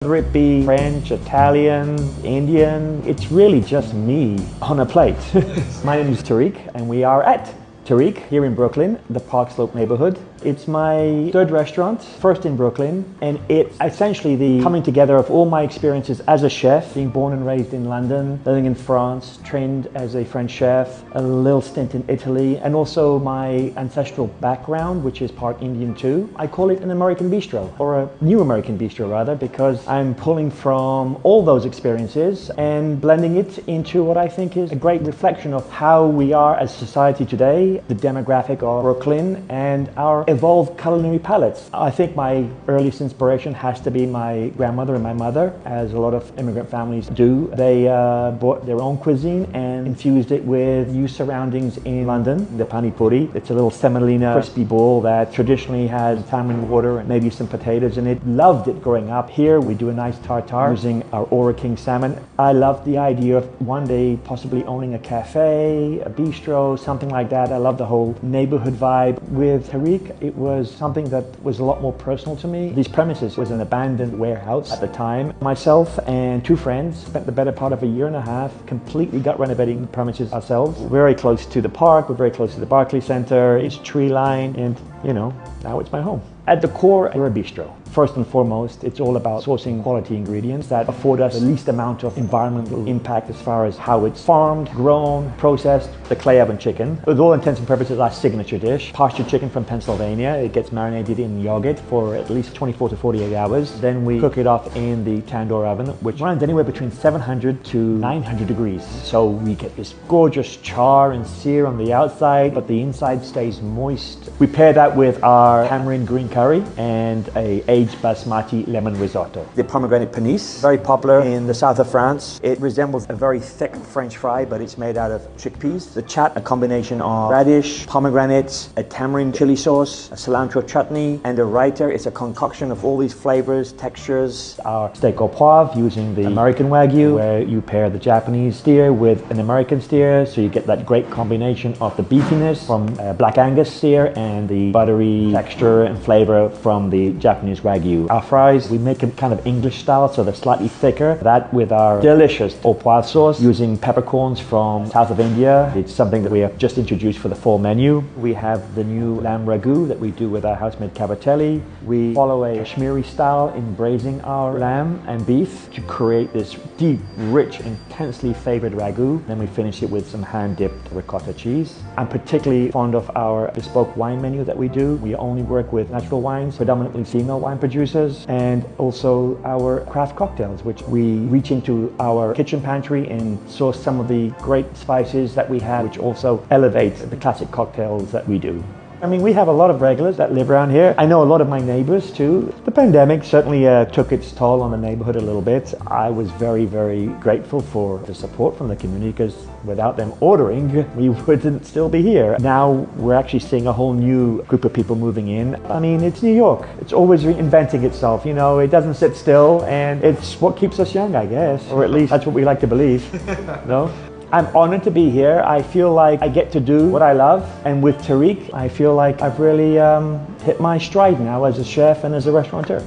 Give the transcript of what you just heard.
Whether it be French, Italian, Indian, it's really just me on a plate. My name is Tariq and we are at Tariq here in Brooklyn, the Park Slope neighborhood. It's my third restaurant, first in Brooklyn, and it's essentially the coming together of all my experiences as a chef, being born and raised in London, living in France, trained as a French chef, a little stint in Italy, and also my ancestral background, which is part Indian too. I call it an American bistro, or a New-American Bistro rather, because I'm pulling from all those experiences and blending it into what I think is a great reflection of how we are as society today, the demographic of Brooklyn, and our evolved culinary palates. I think my earliest inspiration has to be my grandmother and my mother, as a lot of immigrant families do. They bought their own cuisine and infused it with new surroundings in London. The pani puri, it's a little semolina crispy bowl that traditionally has tamarind water and maybe some potatoes in it. Loved it growing up. Here we do a nice tartare using our Ora King salmon. I love the idea of one day possibly owning a cafe, a bistro, something like that. I love the whole neighborhood vibe. With Tariq, it was something that was a lot more personal to me. These premises was an abandoned warehouse at the time. Myself and two friends spent the better part of a year and a half completely gut renovating the premises ourselves. We're very close to the park, we're very close to the Barclays Center, it's tree lined, and you know, now it's my home. At the core, we're a bistro. First and foremost, it's all about sourcing quality ingredients that afford us the least amount of environmental impact as far as how it's farmed, grown, processed. The clay oven chicken, with all intents and purposes, our signature dish. Pasture chicken from Pennsylvania. It gets marinated in yogurt for at least 24 to 48 hours. Then we cook it off in the tandoor oven, which runs anywhere between 700 to 900 degrees. So we get this gorgeous char and sear on the outside, but the inside stays moist. We pair that with our tamarind green curry and a aged basmati lemon risotto. The pomegranate panisse, very popular in the south of France. It resembles a very thick French fry, but it's made out of chickpeas. The chat, a combination of radish, pomegranates, a tamarind chili sauce, a cilantro chutney, and a raita. It's a concoction of all these flavors, textures. Our steak au poivre using the American Wagyu, where you pair the Japanese steer with an American steer, so you get that great combination of the beefiness from Black Angus steer and the buttery texture and flavor from the Japanese Wagyu. Our fries, we make them kind of English style, so they're slightly thicker. That with our delicious au poivre sauce using peppercorns from south of India. It's something that we have just introduced for the fall menu. We have the new lamb ragu that we do with our house-made cavatelli. We follow a Kashmiri style in braising our lamb and beef to create this deep, rich, intensely flavored ragu. Then we finish it with some hand-dipped ricotta cheese. I'm particularly fond of our bespoke wine menu that we do. We only work with natural wines, predominantly female wine producers, and also our craft cocktails, which we reach into our kitchen pantry and source some of the great spices that we have, which also elevate the classic cocktails that we do. I mean, we have a lot of regulars that live around here. I know a lot of my neighbors too. The pandemic certainly took its toll on the neighborhood a little bit. I was very, very grateful for the support from the community, because without them ordering, we wouldn't still be here. Now we're actually seeing a whole new group of people moving in. I mean, it's New York. It's always reinventing itself, you know, it doesn't sit still, and it's what keeps us young, I guess. Or at least that's what we like to believe, no? I'm honored to be here. I feel like I get to do what I love, and with Tariq, I feel like I've really hit my stride now as a chef and as a restaurateur.